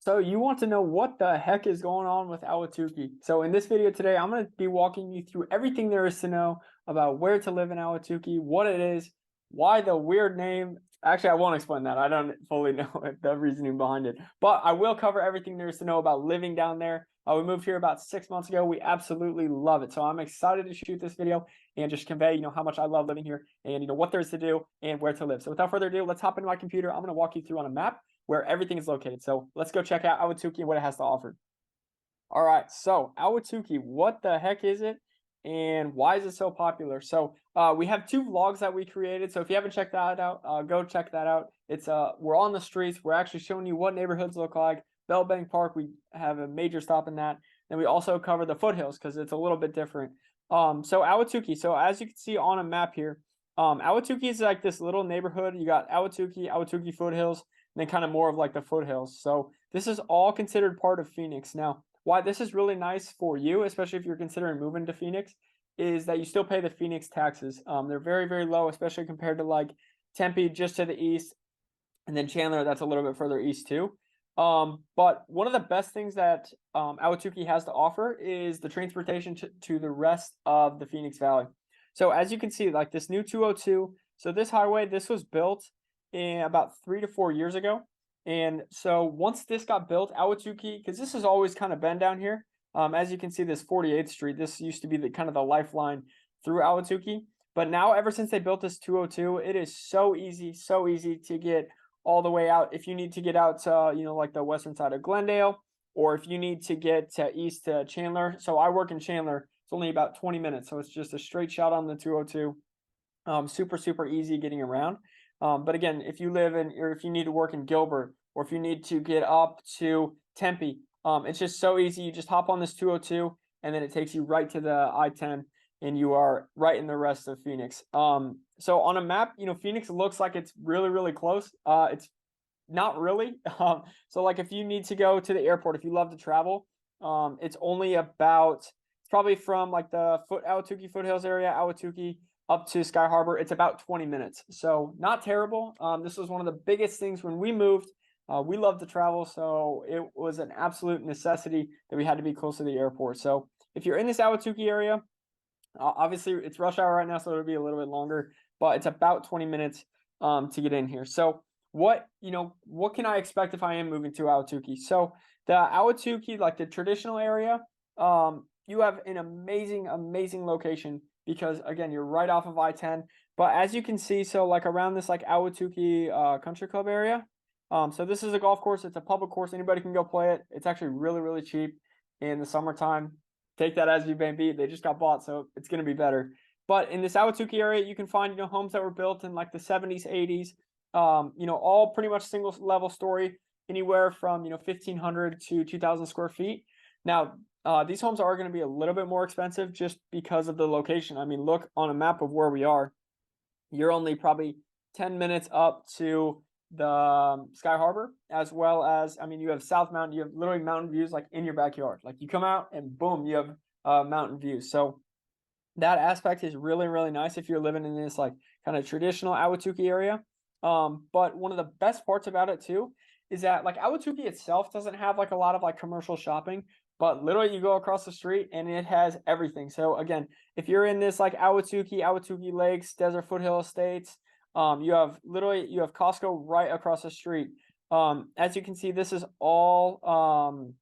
So you want to know what the heck is going on with Ahwatukee. So in this video today, I'm going to be walking you through everything there is to know about where to live in Ahwatukee, what it is, why the weird name. Actually, I won't explain that. I don't fully know the reasoning behind it, but I will cover everything there is to know about living down there. We moved here about 6 months ago. We absolutely love it. So I'm excited to shoot this video and just convey, how much I love living here and, what there is to do and where to live. So without further ado, let's hop into my computer. I'm going to walk you through on a map where everything is located. So let's go check out Ahwatukee and what it has to offer. All right, so Ahwatukee, what the heck is it, and why is it so popular? So we have two vlogs that we created. So if you haven't checked that out, go check that out. It's we're on the streets. We're actually showing you what neighborhoods look like. Bell Bank Park, we have a major stop in that. Then we also cover the foothills because it's a little bit different. So Ahwatukee. So as you can see on a map here, Ahwatukee is like this little neighborhood. You got Ahwatukee foothills, and then kind of more of like the foothills. So this is all considered part of Phoenix. Now, why this is really nice for you, especially if you're considering moving to Phoenix, is that you still pay the Phoenix taxes. They're very, very low, especially compared to like Tempe just to the east, and then Chandler, that's a little bit further east too. But one of the best things that Ahwatukee has to offer is the transportation to the rest of the Phoenix Valley. So as you can see, like this new 202, so this highway, this was built in about 3 to 4 years ago. And so once this got built, Ahwatukee, because this has always kind of been down here. As you can see, this 48th Street, this used to be the kind of the lifeline through Ahwatukee. But now, ever since they built this 202, it is so easy to get all the way out. If you need to get out to, like the western side of Glendale, or if you need to get east to Chandler. So I work in Chandler. It's only about 20 minutes. So it's just a straight shot on the 202. Super easy getting around. But again, if you live in, or if you need to work in Gilbert, or if you need to get up to Tempe, it's just so easy. You just hop on this 202, and then it takes you right to the I-10, and you are right in the rest of Phoenix. So on a map, Phoenix looks like it's really close. It's not really. So like if you need to go to the airport, if you love to travel, it's only about, it's probably from like the Ahwatukee foothills area, Ahwatukee up to Sky Harbor. It's about 20 minutes. So not terrible. This was one of the biggest things when we moved. We love to travel, so it was an absolute necessity that we had to be close to the airport. So if you're in this Ahwatukee area, obviously it's rush hour right now, so it'll be a little bit longer, but it's about 20 minutes to get in here. So what can I expect if I am moving to Ahwatukee? So the Ahwatukee, like the traditional area, you have an amazing location because again, you're right off of I-10. But as you can see, so like around this like Ahwatukee Country Club area, so this is a golf course. It's a public course. Anybody can go play it. It's actually really cheap in the summertime. Take that as you may be. They just got bought, so it's going to be better. But in this Ahwatukee area, you can find homes that were built in like the 70s, 80s. All pretty much single level story, anywhere from 1,500 to 2,000 square feet. Now, these homes are going to be a little bit more expensive just because of the location. I mean, look on a map of where we are. You're only probably 10 minutes up to the Sky Harbor, as well as, I mean, you have South Mountain. You have literally mountain views like in your backyard. Like you come out and boom, you have mountain views. So that aspect is really nice if you're living in this like kind of traditional Ahwatukee area. But one of the best parts about it too is that like Ahwatukee itself doesn't have like a lot of like commercial shopping, but literally you go across the street and it has everything. So again, if you're in this like Ahwatukee Lakes, Desert Foothill Estates, you have Costco right across the street. As you can see, this is all,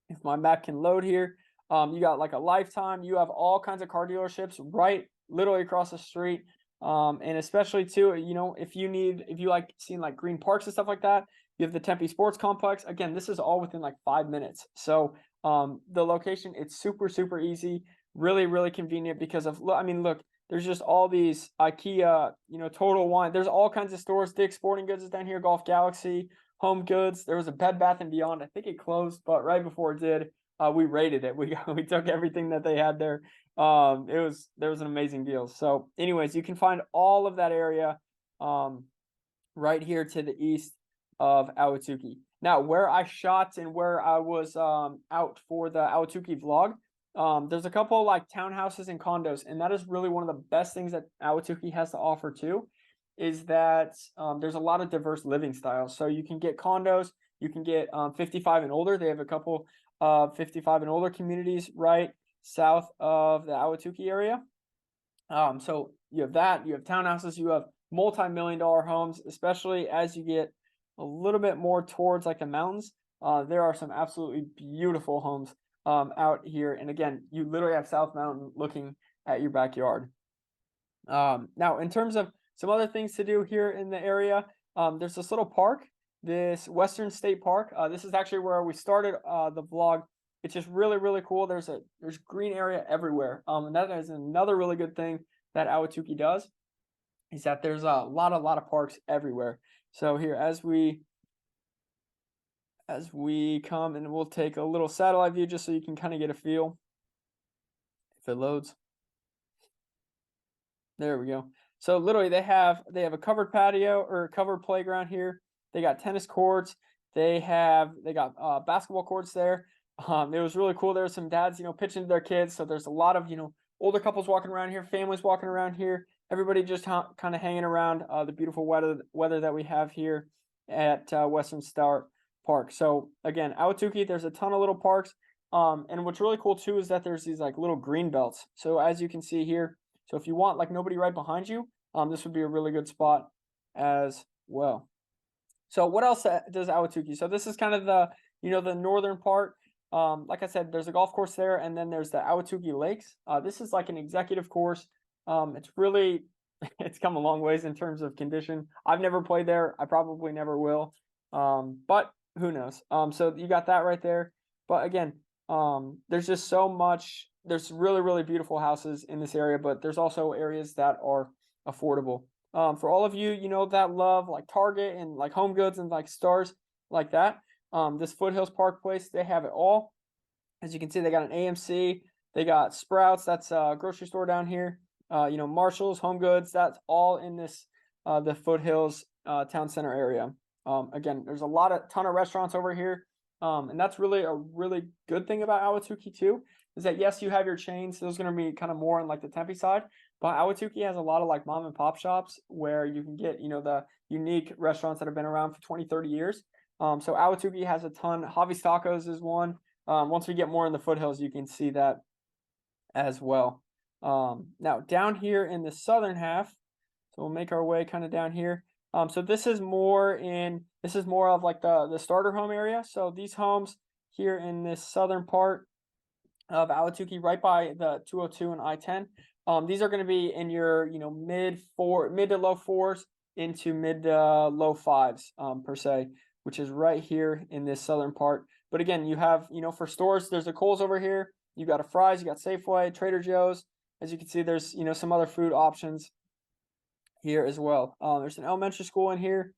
if my map can load here, you got like a Lifetime. You have all kinds of car dealerships right literally across the street. And especially too, if you like seeing like green parks and stuff like that, you have the Tempe Sports Complex. Again, this is all within like 5 minutes. So the location, it's super easy, really convenient because of, I mean, look, there's just all these IKEA, Total Wine. There's all kinds of stores. Dick's Sporting Goods is down here, Golf Galaxy, Home Goods. There was a Bed Bath and Beyond. I think it closed, but right before it did, we raided it. We took everything that they had there. There was an amazing deal. So anyways, you can find all of that area right here to the east of Ahwatukee. Now, where I shot and where I was out for the Ahwatukee vlog, there's a couple like townhouses and condos, and that is really one of the best things that Ahwatukee has to offer too, is that there's a lot of diverse living styles. So you can get condos, you can get 55 and older. They have a couple of 55 and older communities right south of the Ahwatukee area. So you have that, you have townhouses, you have multi-million-dollar homes, especially as you get a little bit more towards like the mountains. There are some absolutely beautiful homes out here. And again, you literally have South Mountain looking at your backyard. Now, in terms of some other things to do here in the area, there's this little park, this Western State Park. This is actually where we started the vlog. It's just really, really cool. There's green area everywhere. And that is another really good thing that Ahwatukee does, is that there's a lot of parks everywhere. So here, as we come, and we'll take a little satellite view just so you can kind of get a feel if it loads. There we go. So literally they have a covered patio or a covered playground here. They got tennis courts. They got basketball courts there. It was really cool. There were some dads, pitching to their kids. So there's a lot of, older couples walking around here, families walking around here, everybody just kind of hanging around the beautiful weather that we have here at Western Star Park. So again, Ahwatukee, there's a ton of little parks. And what's really cool too is that there's these like little green belts. So as you can see here, so if you want like nobody right behind you, this would be a really good spot as well. So what else does Ahwatukee? So this is kind of the, the northern part. Like I said, there's a golf course there, and then there's the Ahwatukee Lakes. This is like an executive course. It's really, it's come a long ways in terms of condition. I've never played there. I probably never will. But who knows? So you got that right there. But again, there's just so much. There's really, really beautiful houses in this area, but there's also areas that are affordable. For all of you, that love like Target and like Home Goods and like stars like that, this Foothills Park place, they have it all. As you can see, they got an AMC, they got Sprouts, that's a grocery store down here. Marshalls, Home Goods, that's all in this the Foothills town center area. Again, there's a ton of restaurants over here. And that's really a really good thing about Ahwatukee too, is that yes, you have your chains. Those are going to be kind of more on like the Tempe side, but Ahwatukee has a lot of like mom and pop shops where you can get, the unique restaurants that have been around for 20, 30 years. So Ahwatukee has a ton. Javi's Tacos is one. Once we get more in the foothills, you can see that as well. Now down here in the southern half, so we'll make our way kind of down here. So this is more of like the starter home area. So these homes here in this southern part of Ahwatukee, right by the 202 and I-10. These are going to be in your mid to low fours into mid to low fives per se, which is right here in this southern part. But again, you have for stores, there's a Kohl's over here. You got a Fry's, you got Safeway, Trader Joe's. As you can see, there's some other food options here as well. There's an elementary school in here,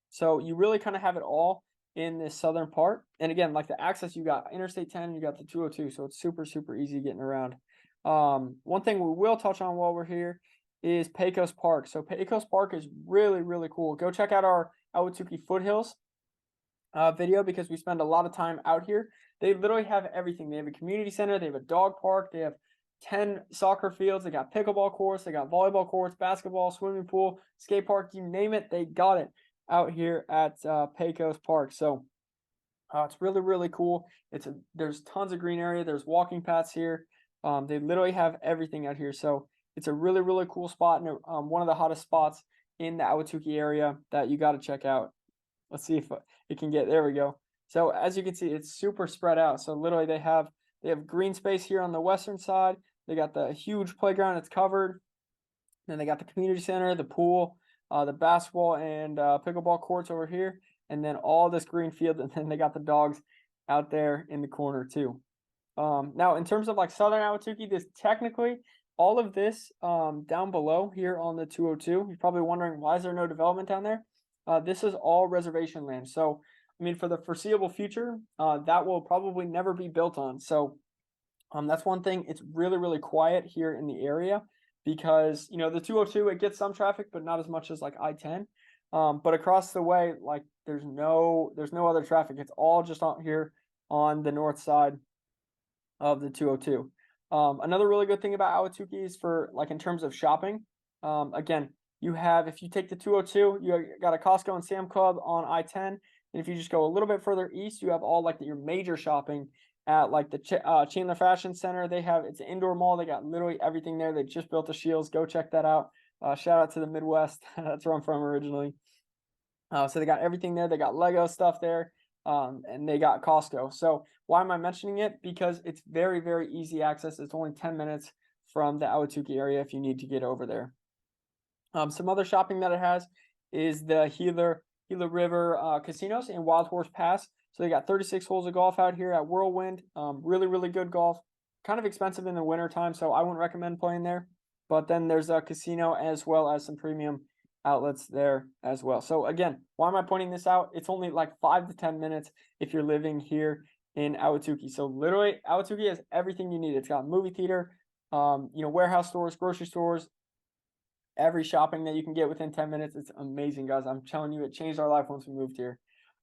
so you really kind of have it all in this southern part. And again, like the access, you got Interstate 10, you got the 202, so it's super easy getting around. One thing we will touch on while we're here is Pecos Park. So Pecos Park is really cool. Go check out our Ahwatukee Foothills video, because we spend a lot of time out here. They literally have everything. They have a community center, they have a dog park, they have 10 soccer fields, they got pickleball courts, they got volleyball courts, basketball, swimming pool, skate park, you name it, they got it out here at Pecos Park. So it's really cool. There's tons of green area, there's walking paths here. They literally have everything out here. So it's a really cool spot, and one of the hottest spots in the Ahwatukee area that you got to check out. Let's see if it can get, there we go. So as you can see, it's super spread out. So literally they have green space here on the western side. They got the huge playground, it's covered. Then they got the community center, the pool, the basketball and pickleball courts over here, and then all this green field, and then they got the dogs out there in the corner too. Now in terms of like southern Ahwatukee, this technically all of this down below here on the 202, you're probably wondering, why is there no development down there? This is all reservation land. So I mean, for the foreseeable future, that will probably never be built on. So that's one thing. It's really quiet here in the area, because the 202, it gets some traffic, but not as much as like I-10. But across the way, like there's no other traffic. It's all just out here on the north side of the 202. Another really good thing about Ahwatukee is for like in terms of shopping. Again, you have, if you take the 202, you got a Costco and Sam Club on I-10. And if you just go a little bit further east, you have all like your major shopping at like the Chandler Fashion Center. It's an indoor mall. They got literally everything there. They just built the Shields. Go check that out. Shout out to the Midwest. That's where I'm from originally. So they got everything there. They got Lego stuff there, and they got Costco. So why am I mentioning it? Because it's very, very easy access. It's only 10 minutes from the Ahwatukee area if you need to get over there. Some other shopping that it has is the Gila River casinos and Wild Horse Pass. So they got 36 holes of golf out here at Whirlwind. Really, really good golf. Kind of expensive in the winter time, so I wouldn't recommend playing there. But then there's a casino as well as some premium outlets there as well. So again, why am I pointing this out? It's only like 5 to 10 minutes if you're living here in Ahwatukee. So literally, Ahwatukee has everything you need. It's got movie theater, warehouse stores, grocery stores, every shopping that you can get within 10 minutes. It's amazing, guys. I'm telling you, it changed our life once we moved here.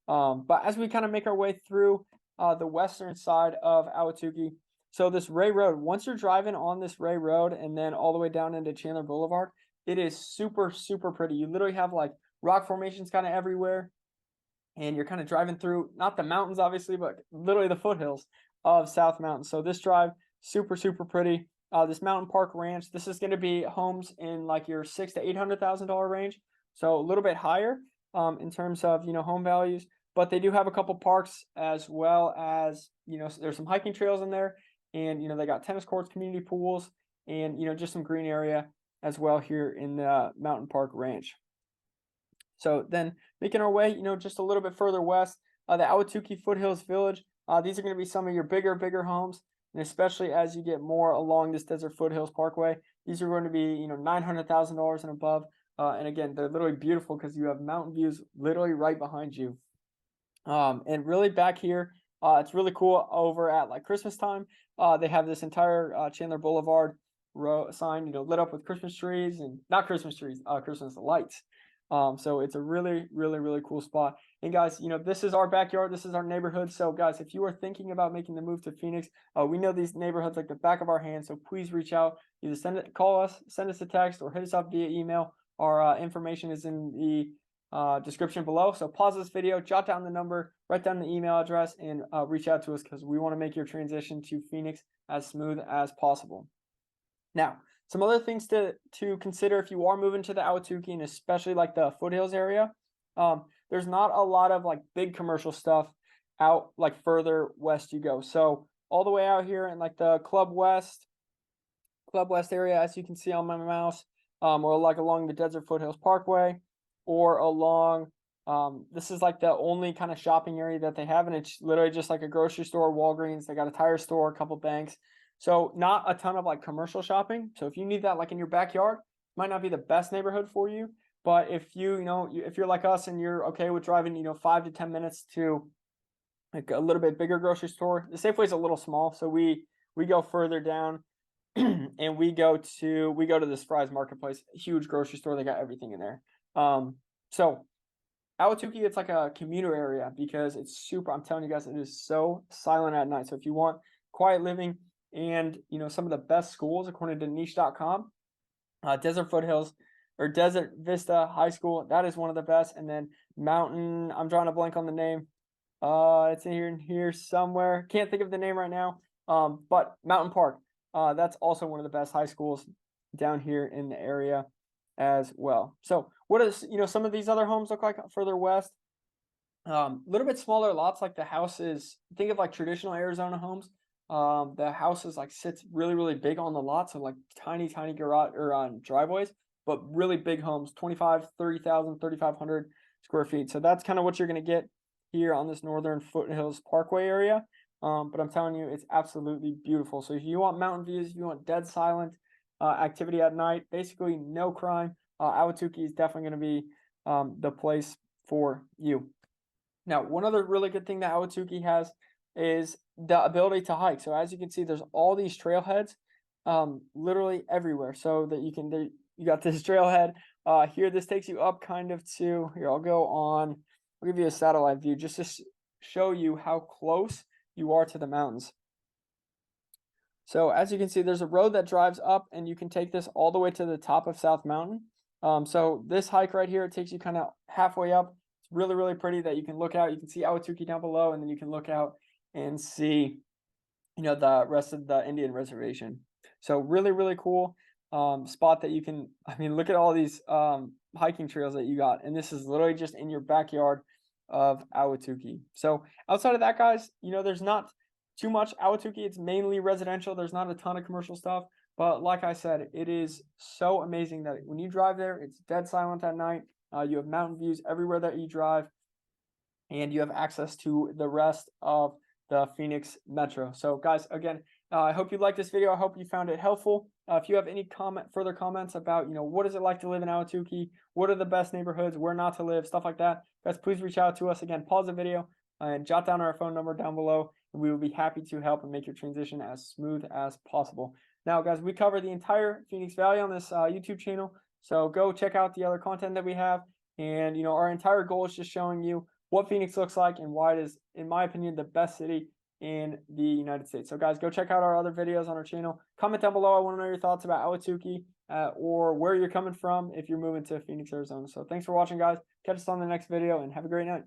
But as we kind of make our way through the western side of Ahwatukee, so this Ray Road, once you're driving on this Ray Road and then all the way down into Chandler Boulevard, it is super, super pretty. You literally have like rock formations kind of everywhere. And you're kind of driving through, not the mountains, obviously, but literally the foothills of South Mountain. So this drive, super, super pretty. This Mountain Park Ranch, this is going to be homes in like your $600,000 to $800,000 range. So a little bit higher in terms of, home values. But they do have a couple parks as well as, there's some hiking trails in there. And, they got tennis courts, community pools, and, just some green area as well here in the Mountain Park Ranch. So then making our way, just a little bit further west, the Ahwatukee Foothills Village. These are going to be some of your bigger homes. And especially as you get more along this Desert Foothills Parkway, these are going to be, $900,000 and above. And again, they're literally beautiful because you have mountain views literally right behind you. And really back here, it's really cool over at like Christmas time. They have this entire Chandler Boulevard sign, lit up with Christmas trees and not Christmas trees, Christmas lights. So it's a really, really, really cool spot. And guys, this is our backyard. This is our neighborhood. So guys, if you are thinking about making the move to Phoenix, we know these neighborhoods like the back of our hand. So please reach out, either call us, send us a text, or hit us up via email. Our information is in the description below. So pause this video, jot down the number, write down the email address, and reach out to us because we want to make your transition to Phoenix as smooth as possible. Now, some other things to consider if you are moving to the Ahwatukee and especially like the foothills area. There's not a lot of like big commercial stuff out like further west you go. So all the way out here in like the Club West area, as you can see on my mouse, or like along the Desert Foothills Parkway, or along this is like the only kind of shopping area that they have, and it's literally just like a grocery store, Walgreens. They got a tire store, a couple banks. So not a ton of like commercial shopping. So if you need that like in your backyard, might not be the best neighborhood for you. But if if you're like us and you're okay with driving, 5 to 10 minutes to like a little bit bigger grocery store, the Safeway's a little small. So we go further down and we go to this Fry's Marketplace, huge grocery store. They got everything in there. So Ahwatukee, it's like a commuter area because it's super, I'm telling you guys, it is so silent at night. So if you want quiet living, and some of the best schools according to niche.com, Desert Foothills or Desert Vista High School, that is one of the best. And then Mountain, I'm drawing a blank on the name. It's in here somewhere. Can't think of the name right now. But Mountain Park, that's also one of the best high schools down here in the area as well. So what does some of these other homes look like further west? Little bit smaller lots, like the houses. Think of like traditional Arizona homes. The houses like sits really, really big on the lot. So like tiny garage or on driveways, but really big homes, 25, 30,000, 3,500 square feet. So that's kind of what you're going to get here on this Northern Foothills Parkway area. But I'm telling you, it's absolutely beautiful. So if you want mountain views, if you want dead silent activity at night, basically no crime, Ahwatukee is definitely going to be the place for you. Now, one other really good thing that Ahwatukee has is the ability to hike. So as you can see, there's all these trailheads literally everywhere. So that you got this trailhead here. This takes you up kind of to here. I'll give you a satellite view just to show you how close you are to the mountains. So as you can see, there's a road that drives up, and you can take this all the way to the top of South Mountain. So this hike right here, it takes you kind of halfway up It's really, really pretty that you can look out. You can see Ahwatukee down below, and then you can look out and see, the rest of the Indian reservation. So really, really cool spot that you can, I mean, look at all these hiking trails that you got. And this is literally just in your backyard of Ahwatukee. So outside of that, guys, there's not too much Ahwatukee. It's mainly residential. There's not a ton of commercial stuff. But like I said, it is so amazing that when you drive there, it's dead silent at night. You have mountain views everywhere that you drive, and you have access to the rest of the Phoenix Metro. So guys, again, I hope you liked this video. I hope you found it helpful. If you have any further comments about, what is it like to live in Ahwatukee? What are the best neighborhoods? Where not to live? Stuff like that. Guys, please reach out to us. Again, pause the video and jot down our phone number down below. And we will be happy to help and make your transition as smooth as possible. Now, guys, we cover the entire Phoenix Valley on this YouTube channel. So go check out the other content that we have. And, our entire goal is just showing you what Phoenix looks like and why it is, in my opinion, the best city in the United States. So guys, go check out our other videos on our channel. Comment down below. I want to know your thoughts about Ahwatukee or where you're coming from if you're moving to Phoenix, Arizona. So thanks for watching, guys. Catch us on the next video and have a great night.